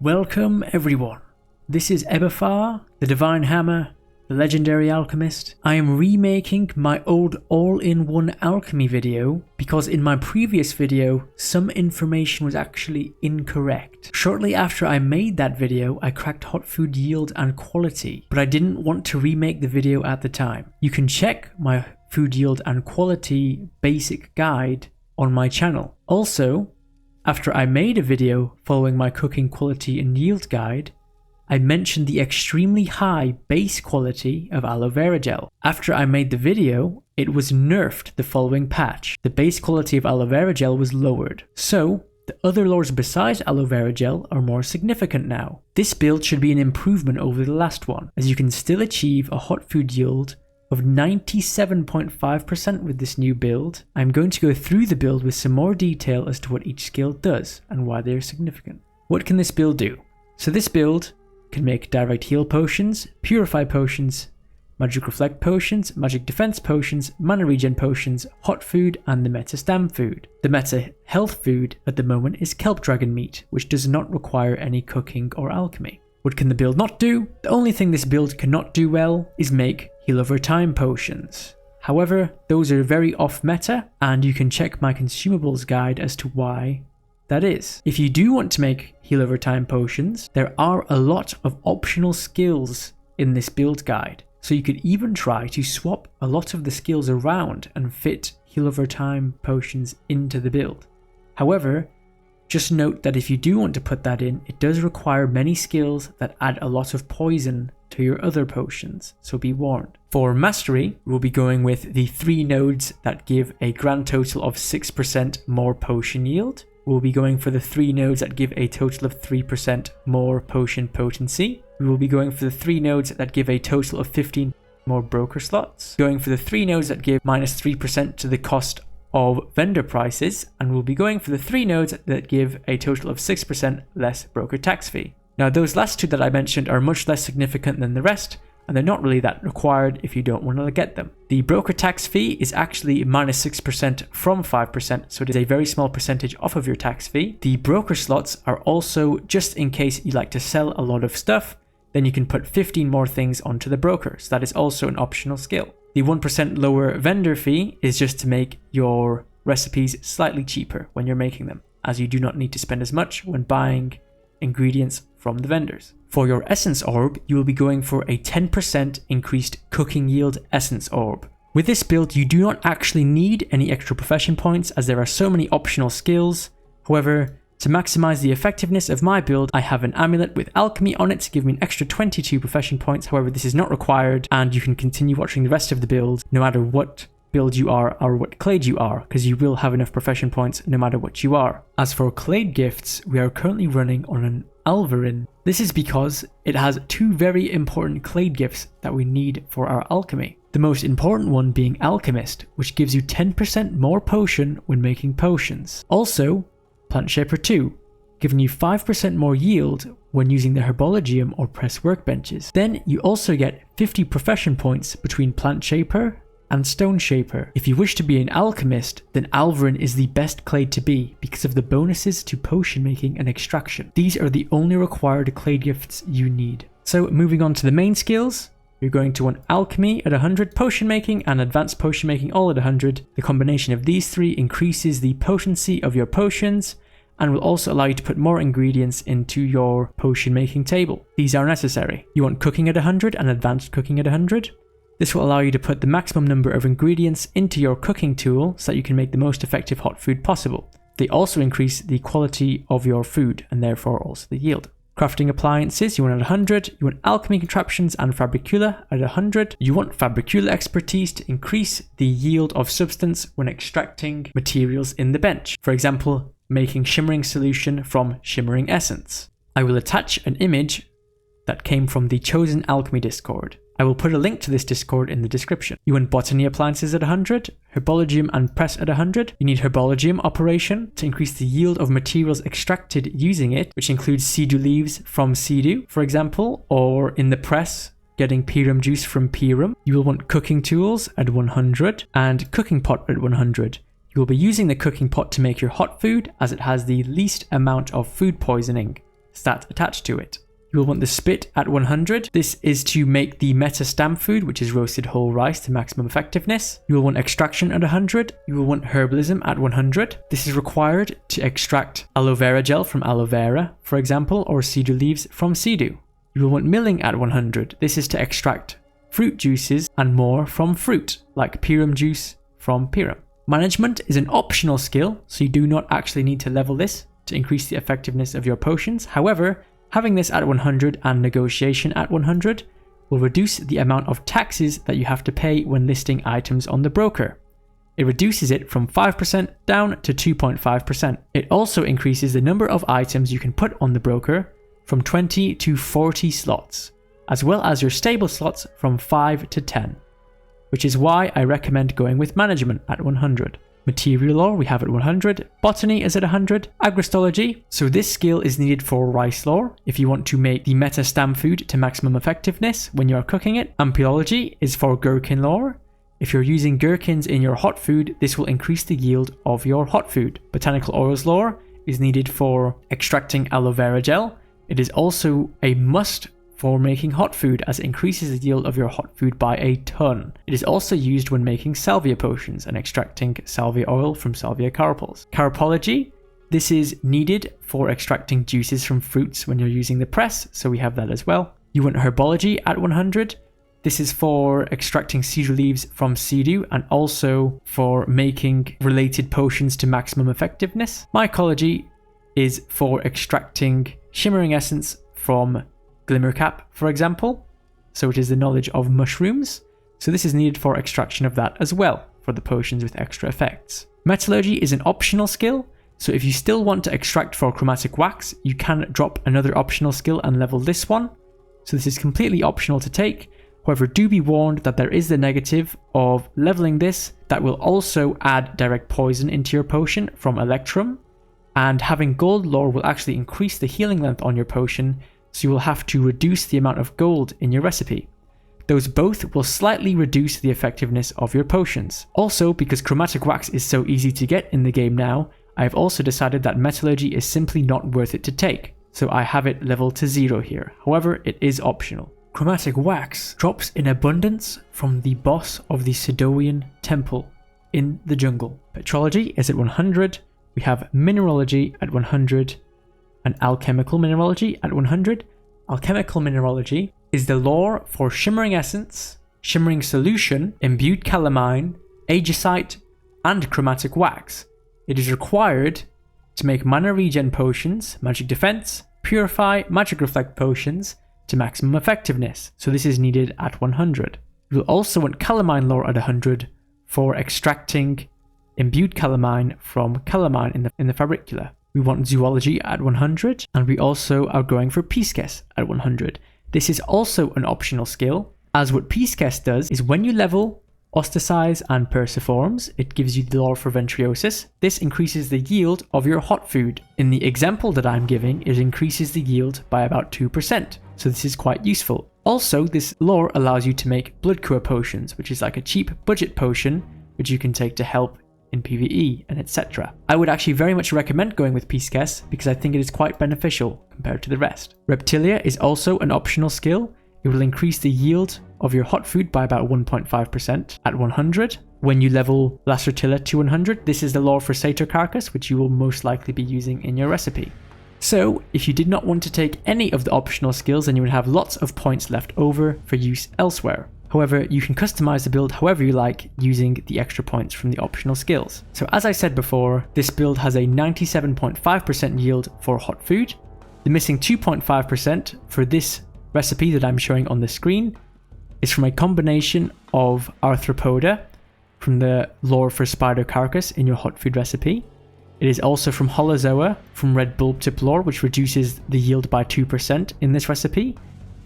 Welcome everyone. This is Ebefar, the Divine Hammer, the legendary alchemist. I am remaking my old all-in-one alchemy video because in my previous video some information was actually incorrect. Shortly after I made that video I cracked hot food yield and quality, but I didn't want to remake the video at the time. You can check my food yield and quality basic guide on my channel. Also, after I made a video following my cooking quality and yield guide, I mentioned the extremely high base quality of aloe vera gel. After I made the video, it was nerfed the following patch. The base quality of aloe vera gel was lowered, so the other lores besides aloe vera gel are more significant now. This build should be an improvement over the last one, as you can still achieve a hot food yield of 97.5% with this new build. I'm going to go through the build with some more detail as to what each skill does and why they are significant. What can this build do? So this build can make direct heal potions, purify potions, magic reflect potions, magic defense potions, mana regen potions, hot food, and the meta stam food. The meta health food at the moment is kelp dragon meat, which does not require any cooking or alchemy. What can the build not do? The only thing this build cannot do well is make heal over time potions. However, those are very off meta, and you can check my consumables guide as to why that is. If you do want to make heal over time potions, there are a lot of optional skills in this build guide. So you could even try to swap a lot of the skills around and fit heal over time potions into the build. However, just note that if you do want to put that in, it does require many skills that add a lot of poison to your other potions, so be warned. For mastery, we'll be going with the 3 nodes that give a grand total of 6% more potion yield. We'll be going for the 3 nodes that give a total of 3% more potion potency. We will be going for the 3 nodes that give a total of 15 more broker slots. Going for the 3 nodes that give minus 3% to the cost of vendor prices, and we'll be going for the 3 nodes that give a total of 6% less broker tax fee. Now those last 2 that I mentioned are much less significant than the rest, and they're not really that required if you don't want to get them. The broker tax fee is actually minus 6% from 5%, so it is a very small percentage off of your tax fee. The broker slots are also just in case you like to sell a lot of stuff, then you can put 15 more things onto the broker, so that is also an optional skill. The 1% lower vendor fee is just to make your recipes slightly cheaper when you're making them, as you do not need to spend as much when buying ingredients from the vendors. For your essence orb, you will be going for a 10% increased cooking yield essence orb. With this build, you do not actually need any extra profession points as there are so many optional skills. However, to maximize the effectiveness of my build, I have an amulet with alchemy on it to give me an extra 22 profession points. However, this is not required, and you can continue watching the rest of the build no matter what build you are or what clade you are, because you will have enough profession points no matter what you are. As for Clade Gifts, we are currently running on an Alvarin. This is because it has 2 very important Clade Gifts that we need for our alchemy. The most important one being Alchemist, which gives you 10% more potion when making potions. Also, Plant Shaper 2, giving you 5% more yield when using the Herbologium or press workbenches. Then you also get 50 profession points between Plant Shaper and Stone Shaper. If you wish to be an alchemist, then Alvarin is the best clade to be because of the bonuses to potion making and extraction. These are the only required clade gifts you need. So moving on to the main skills, you're going to want alchemy at 100, potion making and advanced potion making all at 100. The combination of these 3 increases the potency of your potions and will also allow you to put more ingredients into your potion making table. These are necessary. You want cooking at 100 and advanced cooking at 100. This will allow you to put the maximum number of ingredients into your cooking tool so that you can make the most effective hot food possible. They also increase the quality of your food and therefore also the yield. Crafting appliances, you want at 100. You want alchemy contraptions and fabricula at 100. You want fabricula expertise to increase the yield of substance when extracting materials in the bench. For example, making shimmering solution from shimmering essence. I will attach an image that came from the Chosen Alchemy Discord. I will put a link to this Discord in the description. You want botany appliances at 100, Herbologium and press at 100. You need Herbologium operation to increase the yield of materials extracted using it, which includes Seedu leaves from Seedu, for example, or in the press, getting Pirum juice from Pirum. You will want cooking tools at 100 and cooking pot at 100. You will be using the cooking pot to make your hot food as it has the least amount of food poisoning. stat attached to it. You will want the spit at 100. This is to make the meta stamp food, which is roasted whole rice, to maximum effectiveness. You will want extraction at 100. You will want herbalism at 100. This is required to extract aloe vera gel from aloe vera, for example, or cedar leaves from cedar. You will want milling at 100. This is to extract fruit juices and more from fruit, like pirum juice from pirum. Management is an optional skill, so you do not actually need to level this to increase the effectiveness of your potions. However, having this at 100 and negotiation at 100 will reduce the amount of taxes that you have to pay when listing items on the broker. It reduces it from 5% down to 2.5%. It also increases the number of items you can put on the broker from 20 to 40 slots, as well as your stable slots from 5 to 10, which is why I recommend going with management at 100. Material lore we have at 100, botany is at 100, agristology, so this skill is needed for rice lore if you want to make the meta stamp food to maximum effectiveness when you are cooking it. Ampullology is for gherkin lore. If you're using gherkins in your hot food, this will increase the yield of your hot food. Botanical oils lore is needed for extracting aloe vera gel. It is also a must for making hot food, as it increases the yield of your hot food by a ton. It is also used when making salvia potions and extracting salvia oil from salvia carpels. Carpology, this is needed for extracting juices from fruits when you're using the press, so we have that as well. You want herbology at 100. This is for extracting cedar leaves from cedar and also for making related potions to maximum effectiveness. Mycology is for extracting shimmering essence from Glimmercap, for example, so it is the knowledge of mushrooms, so this is needed for extraction of that as well for the potions with extra effects. Metallurgy is an optional skill, so if you still want to extract for chromatic wax, you can drop another optional skill and level this one, so this is completely optional to take. However, do be warned that there is the negative of leveling this that will also add direct poison into your potion from Electrum, and having gold lore will actually increase the healing length on your potion, so you will have to reduce the amount of gold in your recipe. Those both will slightly reduce the effectiveness of your potions. Also, because chromatic wax is so easy to get in the game now, I have also decided that metallurgy is simply not worth it to take, so I have it leveled to 0 here. However, it is optional. Chromatic wax drops in abundance from the boss of the Sidoian temple in the jungle. Petrology is at 100, we have mineralogy at 100, and alchemical mineralogy at 100. Alchemical mineralogy is the lore for shimmering essence, shimmering solution, imbued calamine, aegisite, and chromatic wax. It is required to make mana regen potions, magic defense, purify, magic reflect potions to maximum effectiveness, so this is needed at 100. You will also want calamine lore at 100 for extracting imbued calamine from calamine in the fabricula. We want zoology at 100, and we also are going for Peaceguess at 100. This is also an optional skill, as what Peaceguess does is when you level Ostracize and Persiforms, it gives you the lore for Ventriosis. This increases the yield of your hot food. In the example that I'm giving, it increases the yield by about 2%, so this is quite useful. Also, this lore allows you to make Blood Cure potions, which is like a cheap budget potion, which you can take to help in PvE and etc. I would actually very much recommend going with Peaceguess because I think it is quite beneficial compared to the rest. Reptilia is also an optional skill. It will increase the yield of your hot food by about 1.5% at 100. When you level Lacertilla to 100, this is the lore for Satyr Carcass, which you will most likely be using in your recipe. So, if you did not want to take any of the optional skills, then you would have lots of points left over for use elsewhere. However, you can customize the build however you like using the extra points from the optional skills. So as I said before, this build has a 97.5% yield for hot food. The missing 2.5% for this recipe that I'm showing on the screen is from a combination of Arthropoda from the lore for Spider Carcass in your hot food recipe. It is also from Holozoa from Red Bulb Tip lore, which reduces the yield by 2% in this recipe,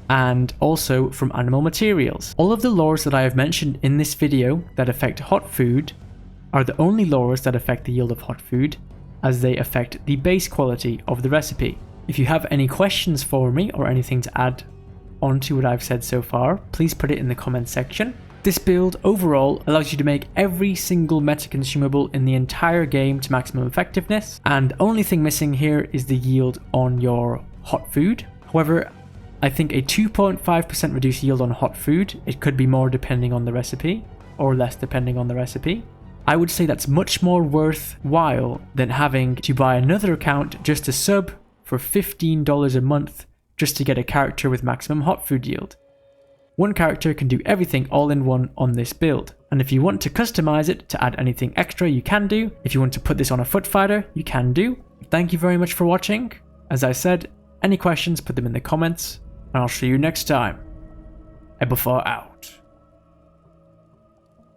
and also from animal materials. All of the lores that I have mentioned in this video that affect hot food are the only lores that affect the yield of hot food, as they affect the base quality of the recipe. If you have any questions for me or anything to add on to what I've said so far, please put it in the comments section. This build overall allows you to make every single meta consumable in the entire game to maximum effectiveness, and the only thing missing here is the yield on your hot food. However, I think a 2.5% reduced yield on hot food, it could be more depending on the recipe, or less depending on the recipe. I would say that's much more worthwhile than having to buy another account just to sub for $15 a month just to get a character with maximum hot food yield. One character can do everything all in one on this build, and if you want to customize it to add anything extra, you can do. If you want to put this on a foot fighter, you can do. Thank you very much for watching. As I said, any questions, put them in the comments, and I'll see you next time. Ebefar out.